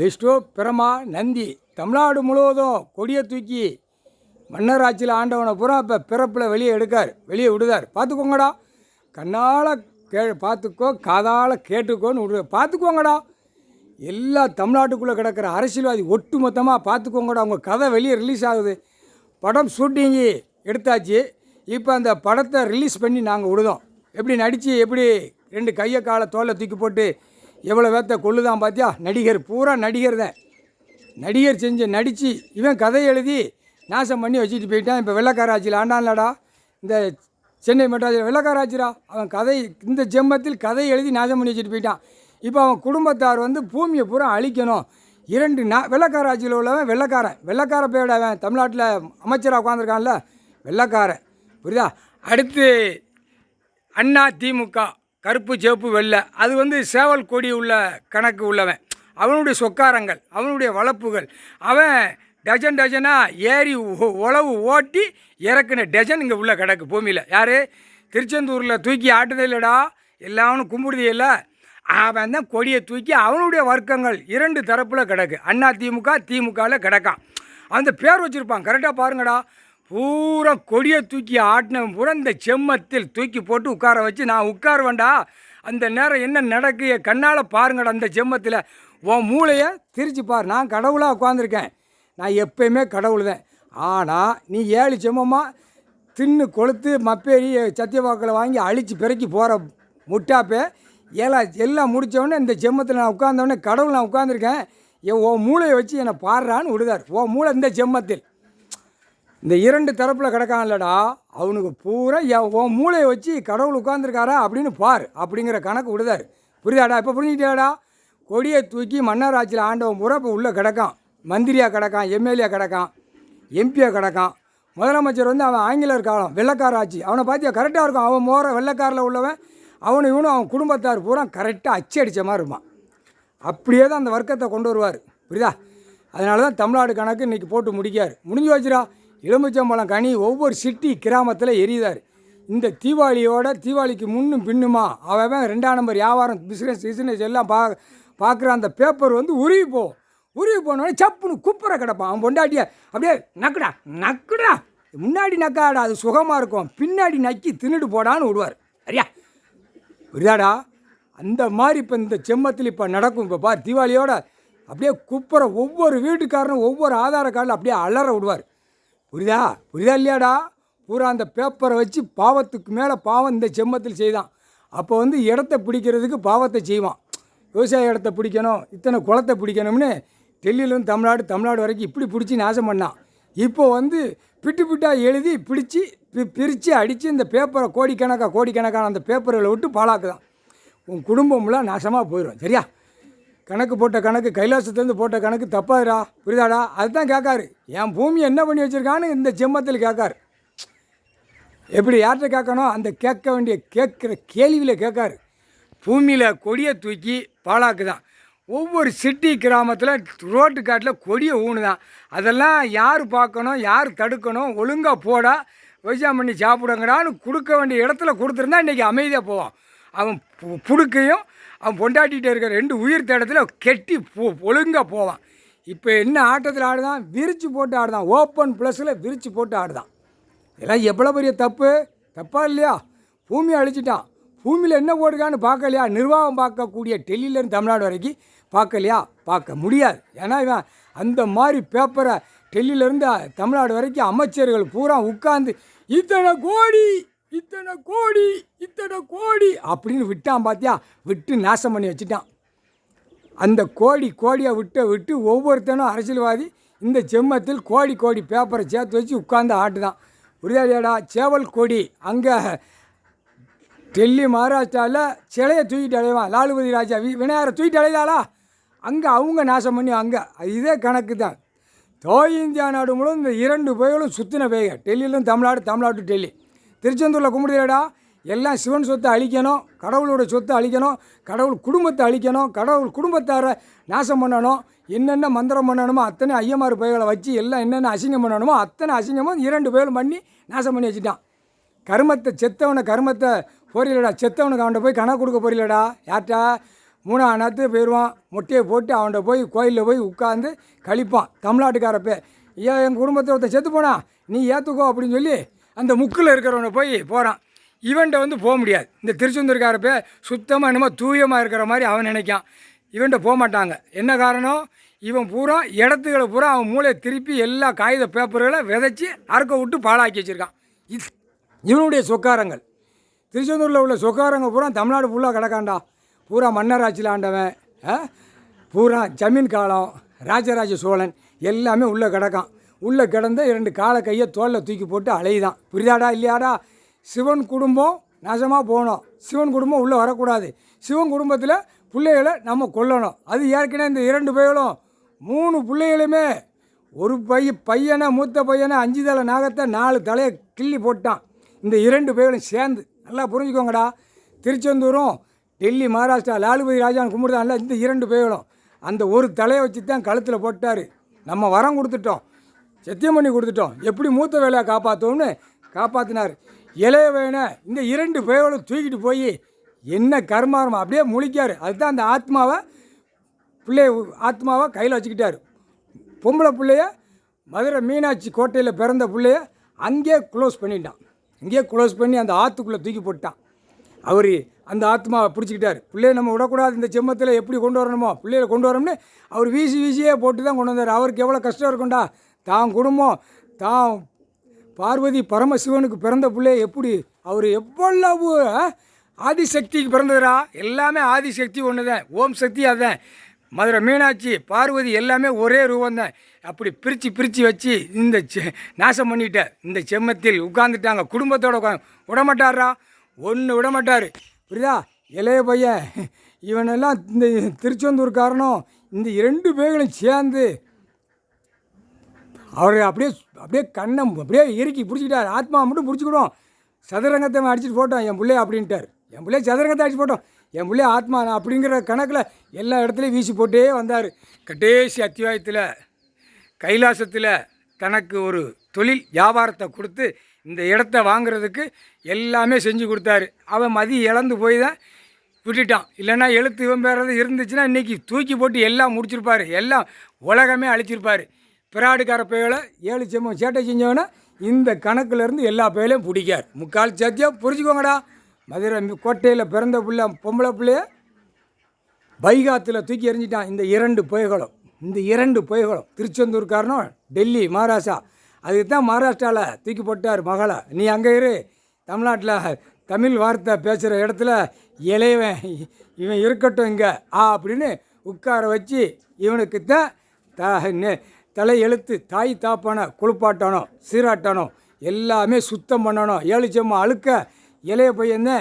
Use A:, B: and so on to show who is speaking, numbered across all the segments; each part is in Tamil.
A: பெஸ்டோ பிரமா நந்தி தமிழ்நாடு முழுவதும் கொடியை தூக்கி மன்னர் ஆட்சியில் ஆண்டவனை பூரா இப்போ பிறப்பில் வெளியே விடுதார். பார்த்துக்கோங்கடா, கண்ணால் பார்த்துக்கோ, காதால் கேட்டுக்கோன்னு விடுற. பார்த்துக்கோங்கடா, எல்லா தமிழ்நாட்டுக்குள்ளே கிடக்கிற அரசியல்வாதி ஒட்டு மொத்தமாக பார்த்துக்கோங்கடா. அவங்க கதை வெளியே ரிலீஸ் ஆகுது. படம் ஷூட்டிங்கு எடுத்தாச்சு. இப்போ அந்த படத்தை ரிலீஸ் பண்ணி நாங்கள் விடுதோம். எப்படி நடித்து எப்படி 2 கையை காலை தோலை தூக்கி போட்டு எவ்வளோ வேத்த கொள்ளுதான் பார்த்தியா. நடிகர் பூரா நடிகர் தான். நடிகர் செஞ்சு நடித்து இவன் கதை எழுதி நாசம் பண்ணி வச்சுட்டு போயிட்டான். இப்போ வெள்ளைக்கார ஆட்சியில் ஆண்டான்லடா, இந்த சென்னை மெட்ராஸில் வெள்ளைக்கார ஆட்சிடா. அவன் கதை இந்த ஜென்மத்தில் கதை எழுதி நாசம் பண்ணி வச்சுட்டு போயிட்டான். இப்போ அவன் குடும்பத்தார் பூமியை பூரா அழிக்கணும். 2 வெள்ளைக்கார ஆட்சியில் உள்ளவன் வெள்ளைக்கார பேரோட அவன் தமிழ்நாட்டில் அமைச்சராக உட்காந்துருக்கான்ல, வெள்ளைக்காரன். புரியுதா? அடுத்து அண்ணா திமுக, கருப்பு சிவப்பு வெள்ளை, அது சேவல் கொடி உள்ள கணக்கு உள்ளவன். அவனுடைய சொக்காரங்கள், அவனுடைய வளர்ப்புகள், அவன் டஜனாக ஏறி உழவு ஓட்டி இறக்குன டஜன் இங்கே உள்ள கிடக்கு பூமியில். யார்? திருச்செந்தூரில் தூக்கி ஆட்டுதே இல்லைடா, எல்லாவனும் கும்பிடுதே இல்லை. அவன் தான் கொடியை தூக்கி அவனுடைய வர்க்கங்கள் 2 தரப்பில் கிடக்கு. அண்ணா திமுகவில் கிடக்கான். அந்த பேர் வச்சுருப்பான். கரெக்டாக பாருங்கடா. பூரா கொடியை தூக்கி ஆட்டினவன் பூரா இந்த செம்மத்தில் தூக்கி போட்டு உட்கார வச்சு நான் உட்காருவேண்டா. அந்த நேரம் என்ன நடக்கு கண்ணால் பாருங்கடா. அந்த செம்மத்தில் உன் மூளையை திரிச்சு பார். நான் கடவுளாக உட்காந்துருக்கேன். நான் எப்பயுமே கடவுள் தான். ஆனால் நீ 7 செம்மமாக தின்னு கொளுத்து மப்பேரி சத்தியவாக்கில் வாங்கி அழித்து பிறக்கி போகிற முட்டாப்பே எல்லாம் முடித்தவொடனே இந்த செம்மத்தில் நான் உட்கார்ந்தவொடனே கடவுள் நான் உட்காந்துருக்கேன், உன் மூளையை வச்சு என்னை பாடுறான்னு விடுதார். உன் மூளை இந்த செம்மத்தில் இந்த 2 தரப்பில் கிடக்கான்லடா, அவனுக்கு பூரா உன் மூளையை வச்சு கடவுள் உட்காந்துருக்காரா அப்படின்னு பார் அப்படிங்கிற கணக்கு விடுதார். புரியுதாடா? இப்போ புரிஞ்சுக்கிட்டேடா? கொடியை தூக்கி மன்னர் ஆட்சியில் ஆண்டவன் பூரா இப்போ உள்ளே கிடக்கான். மந்திரியாக கிடக்கான், எம்எல்ஏ கிடக்கான், எம்பியாக கிடக்கான். முதலமைச்சர் அவன் ஆங்கிலர் காலம், வெள்ளைக்கார ஆட்சி. அவனை பார்த்தியா கரெக்டாக இருக்கும். அவன் வெள்ளைக்காரில் உள்ளவன் இவனும் அவன் குடும்பத்தார் பூரா கரெக்டாக அச்சு அடித்த மாதிரி இருப்பான். அப்படியே தான் அந்த வர்க்கத்தை கொண்டு வருவார். புரியுதா? அதனால தான் தமிழ்நாடு கணக்கு இன்றைக்கி போட்டு முடிஞ்சு வச்சுரா. எலுமிச்சம்பழம் கனி ஒவ்வொரு சிட்டி கிராமத்தில் எரியுதார். இந்த தீபாவளிக்கு முன்னும் பின்னுமா அவன் 2ஆம் நம்பர் வியாபாரம் பிஸ்னஸ் எல்லாம் பார்க்குற அந்த பேப்பர் உருவி போனோடனே சப்புன்னு குப்புற கிடப்பான். அவன் பொண்டாட்டிய அப்படியே நக்குடா முன்னாடி நக்காடா, அது சுகமாக இருக்கும், பின்னாடி நக்கி தின்னுட்டு போடான்னு விடுவார். சரியா? புரியாடா? அந்த மாதிரி இப்போ இந்த செம்மத்தில் இப்போ நடக்கும். இப்போ பார், தீபாவளியோட அப்படியே குப்புற ஒவ்வொரு வீட்டுக்காரனும் ஒவ்வொரு ஆதார கார்டில் அப்படியே அலற விடுவார். புரியுதா இல்லையாடா? பூரா அந்த பேப்பரை வச்சு பாவத்துக்கு மேலே பாவம் இந்த செம்மத்தில் செய்தான். அப்போ இடத்த பிடிக்கிறதுக்கு பாவத்தை செய்வான். விவசாய இடத்த பிடிக்கணும், இத்தனை குளத்தை பிடிக்கணும்னு டெல்லியிலேருந்து தமிழ்நாடு வரைக்கும் இப்படி பிடிச்சி நாசம் பண்ணான். இப்போ பிட்டாக எழுதி பிரித்து அடித்து இந்த பேப்பரை கோடிக்கணக்கான அந்த பேப்பர்களை விட்டு பாழாக்குதான். உன் குடும்பம்லாம் நாசமாக போயிடும். சரியா? கணக்கு போட்ட கணக்கு, கைலாசத்துலேருந்து போட்ட கணக்கு தப்பாதுடா. புரியுதாடா? அதுதான் கேட்காரு. என் பூமியை என்ன பண்ணி வச்சுருக்கான்னு இந்த செம்மத்தில் கேட்காரு. எப்படி யார்கிட்ட கேட்கணும்? அந்த கேட்குற கேள்வியில் கேட்காரு. பூமியில் கொடியை தூக்கி பாழாக்குதான். ஒவ்வொரு சிட்டி கிராமத்தில் ரோட்டு காட்டில் கொடியை ஊணுதான். அதெல்லாம் யார் பார்க்கணும், யார் தடுக்கணும்? ஒழுங்காக போடா, விவசாயம் பண்ணி சாப்பிடுங்கடான்னு கொடுக்க வேண்டிய இடத்துல கொடுத்துருந்தா இன்றைக்கி அமைதியாக போவான். அவன் புடுக்கையும் அவன் பொண்டாட்டிகிட்டே இருக்கிற 2 உயிர் தேடத்தில் கெட்டி ஒழுங்காக போவான். இப்போ என்ன ஆட்டத்தில் ஆடுதான்? விரித்து போட்டு ஆடுதான். ஓப்பன் ப்ளஸில் விரித்து போட்டு ஆடுதான். இதெல்லாம் எவ்வளோ பெரிய தப்பா இல்லையா? பூமியை அழிச்சிட்டான். பூமியில் என்ன போடுக்கான்னு பார்க்கலையா? நிர்வாகம் பார்க்கக்கூடிய டெல்லியிலேருந்து தமிழ்நாடு வரைக்கும் பார்க்கலையா? பார்க்க முடியாது. ஏன்னா இவன் அந்த மாதிரி பேப்பரை டெல்லியிலேருந்து தமிழ்நாடு வரைக்கும் அமைச்சர்கள் பூரா உட்கார்ந்து இத்தனை கோடி அப்படின்னு விட்டான். பார்த்தியா? விட்டு நாசம் பண்ணி வச்சுட்டான். அந்த கோடியை விட்டு ஒவ்வொருத்தனும் அரசியல்வாதி இந்த செம்மத்தில் கோடி பேப்பரை சேர்த்து வச்சு உட்கார்ந்து ஆட்டுதான். புரியாதேடா? சேவல் கொடி அங்கே டெல்லி மகாராஷ்டிராவில் சிலையை தூக்கிட்டு அலைவான். லாலுபதி ராஜா விநாயகரை தூக்கிட்டு அலைதாளா? அங்கே அவங்க நாசம் பண்ணி அங்கே இதே கணக்கு தான். இந்தியா நாடு முழுவதும் இந்த 2 பேர்களும் சுற்றின பேக. டெல்லியிலும் தமிழ்நாடு டெல்லி. திருச்செந்தூரில் கும்பிடுறடா, எல்லாம் சிவன் சொத்தை அழிக்கணும், கடவுளோட சொத்தை அழிக்கணும், கடவுள் குடும்பத்தை அழிக்கணும், கடவுள் குடும்பத்தாரை நாசம் பண்ணணும், என்னென்ன மந்திரம் பண்ணணுமோ அத்தனை ஐயமாறு பைகளை வச்சு எல்லாம் என்னென்ன அசிங்கம் பண்ணணுமோ அத்தனை அசிங்கமும் 2 பேரும் பண்ணி நாசம் பண்ணி வச்சுட்டான். கருமத்தை போறீங்களடா, செத்தவனுக்கு அவன்கிட்ட போய் கணக்கு கொடுக்க போறீங்களடா. யார்ட்டா? 3ஆம் நேரத்துக்கு போயிடுவான். மொட்டையை போட்டு அவன்கிட்ட போய் கோயிலில் போய் உட்காந்து கழிப்பான். தமிழ்நாட்டுக்காரப்ப ஏன் எங்கள் குடும்பத்தில் ஒருத்தர் செத்து போனா நீ ஏற்றுக்கோ அப்படின்னு சொல்லி அந்த முக்கில் இருக்கிறவனை போய் போகிறான். இவன்கிட்ட வந்து போக முடியாது. இந்த திருச்செந்தூர்காரப்ப சுத்தமாக என்னமோ தூயமாக இருக்கிற மாதிரி அவன் நினைக்கான். இவன்கிட்ட போக மாட்டாங்க. என்ன காரணம்? இவன் பூரா இடத்துக்களை பூரா அவன் மூளையை திருப்பி எல்லா காகித பேப்பர்களை விதைச்சி அறுக்க விட்டு பாழாக்கி வச்சுருக்கான். இது இவனுடைய சொக்காரங்கள். திருச்செந்தூரில் உள்ள சொக்காரங்க பூரா தமிழ்நாடு ஃபுல்லாக கிடக்காண்டா. பூரா மன்னர் ஆட்சியில் ஆண்டவன், பூரா ஜமீன் காலம், ராஜராஜ சோழன் எல்லாமே உள்ளே கிடக்கான். உள்ளே கிடந்த 2 காலை கையை தோளில் தூக்கி போட்டு அலையுதான். புரியாடா இல்லையாடா? சிவன் குடும்பம் நாசமாக போகணும். சிவன் குடும்பம் உள்ளே வரக்கூடாது. சிவன் குடும்பத்தில் பிள்ளைகளை நம்ம கொல்லணும். அது ஏற்கனவே இந்த 2 பையனும் 3 பிள்ளைகளுமே ஒரு பையனை மூத்த பையனை 5 தலை நாகத்தை 4 தலையை கிள்ளி போட்டான். இந்த 2 பையனும் சேர்ந்து நல்லா புரிஞ்சுக்கோங்கடா. திருச்செந்தூரும் டெல்லி மகாராஷ்டிரா லாலுபதி ராஜான்னு கும்பிடுதான்ல, இந்த 2 பையனும் அந்த ஒரு தலையை வச்சு தான் கழுத்தில் போட்டார். நம்ம வரம் கொடுத்துட்டோம், சத்தியம் பண்ணி கொடுத்துட்டோம், எப்படி மூத்த வேலையை காப்பாற்றோம்னு காப்பாற்றினார். இளைய வேணை இந்த 2 பையனும் தூக்கிட்டு போய் என்ன கர்மாரமா அப்படியே முழிக்கார். அதுதான் அந்த ஆத்மாவை கையில் வச்சுக்கிட்டார். பொம்பளை பிள்ளைய மதுரை மீனாட்சி கோட்டையில் பிறந்த பிள்ளைய அங்கேயே க்ளோஸ் பண்ணிட்டான். இங்கேயே க்ளோஸ் பண்ணி அந்த ஆற்றுக்குள்ளே தூக்கி போட்டான். அவர் அந்த ஆத்மாவை பிடிச்சிக்கிட்டார். பிள்ளையை நம்ம விடக்கூடாது, இந்த செம்மத்தில் எப்படி கொண்டு வரணுமோ பிள்ளைகளை கொண்டு வரணும்னு அவர் வீசியே போட்டு தான் கொண்டு வந்தார். அவருக்கு எவ்வளோ கஷ்டம் இருக்கும்டா. தான் குடும்பம் தான் பார்வதி பரமசிவனுக்கு பிறந்த பிள்ளைய எப்படி அவர் எவ்வளவு ஆதிசக்திக்கு பிறந்ததுரா. எல்லாமே ஆதிசக்தி ஒன்று தான், ஓம் சக்தி அதுதான். மதுரை மீனாட்சி பார்வதி எல்லாமே ஒரே ரூபந்தான். அப்படி பிரித்து வச்சு இந்த நாசம் பண்ணிட்ட இந்த செம்மத்தில் உட்காந்துட்டாங்க. குடும்பத்தோட விடமாட்டாரா, ஒன்று விடமாட்டார். புரியுதா? இளைய பையன் இவனெல்லாம் இந்த திருச்செந்தூர்காரனும் இந்த 2 பேர்களும் சேர்ந்து அவர் அப்படியே கண்ணை அப்படியே இறுக்கி பிடிச்சிக்கிட்டார். ஆத்மா மட்டும் பிடிச்சிக்கிடும். சதுரங்கத்தை அடிச்சுட்டு போட்டோம் என் பிள்ளைய அப்படின்ட்டார். என் பிள்ளைய சதுரங்கத்தை அடிச்சு போட்டோம், என் பிள்ளைய ஆத்மா அப்படிங்கிற கணக்கில் எல்லா இடத்துலையும் வீசி போட்டே வந்தார். கடைசி அத்தியாயத்தில் கைலாசத்தில் தனக்கு ஒரு தொழில் வியாபாரத்தை கொடுத்து இந்த இடத்த வாங்கிறதுக்கு எல்லாமே செஞ்சு கொடுத்தாரு. அவன் மதி இழந்து போய் தான் விட்டுட்டான். இல்லைன்னா எழுத்து இவன் பேரது இருந்துச்சுன்னா இன்றைக்கி தூக்கி போட்டு எல்லாம் முடிச்சிருப்பார், எல்லாம் உலகமே அழிச்சிருப்பார். பிராடுக்கார பேகளை 7 செம்மம் சேட்டை செஞ்சவனை இந்த கணக்கிலேருந்து எல்லா பேலையும் பிடிக்கார். முக்கால் சத்தியம் புரிஞ்சுக்கோங்கடா. மதுரை கோட்டையில் பிறந்த பிள்ளை பொம்பளை பிள்ளைய வைகாத்தில் தூக்கி எறிஞ்சிட்டான். இந்த 2 புயகளும் திருச்செந்தூர்காரனும் டெல்லி மகாராஷ்டிரா. அதுக்கு தான் மகாராஷ்டிராவில் தூக்கி போட்டார் மகளை. நீ அங்கே இரு, தமிழ்நாட்டில் தமிழ் வார்த்தை பேசுகிற இடத்துல இளையவன் இவன் இருக்கட்டும் இங்கே அப்படின்னு உட்கார வச்சு இவனுக்கு தான் தலை எழுத்து தாய் தாப்பான குளிப்பாட்டணும், சீராட்டணும், எல்லாமே சுத்தம் பண்ணணும். 7 செம்மம் அழுக்க இளைய பையன்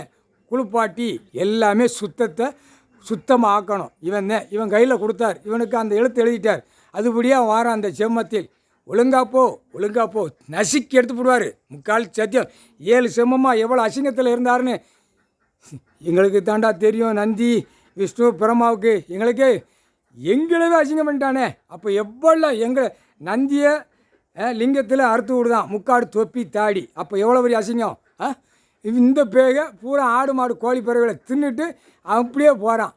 A: குளிப்பாட்டி எல்லாமே சுத்தமாக ஆக்கணும். இவன் கையில் கொடுத்தார். இவனுக்கு அந்த எழுத்து எழுதிட்டார். அதுபடியாக வாரான் அந்த செம்மத்தில். ஒழுங்கா போ நசுக்கி எடுத்து போடுவார். முக்கால் சத்தியம். 7 செம்மமாக எவ்வளோ அசிங்கத்தில் இருந்தாருன்னு எங்களுக்கு தாண்டா தெரியும். நந்தி விஷ்ணு பிரம்மாவுக்கு எங்களவே அசிங்கம் பண்ணிட்டானே. அப்போ எவ்வளோ எங்கள் நந்தியை லிங்கத்தில் அறுத்து விடுதான், முக்காடு தொப்பி தாடி. அப்போ எவ்வளோ பெரிய அசிங்கம். இந்த பேக பூரா ஆடு மாடு கோழி பறவைகளை தின்னுட்டு அப்படியே போகிறான்.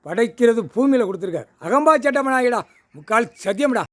A: படைக்கிறது பூமியில் கொடுத்துருக்கார். அகம்பா சட்டமனாகிடா, முக்கால் சத்தியம்டா.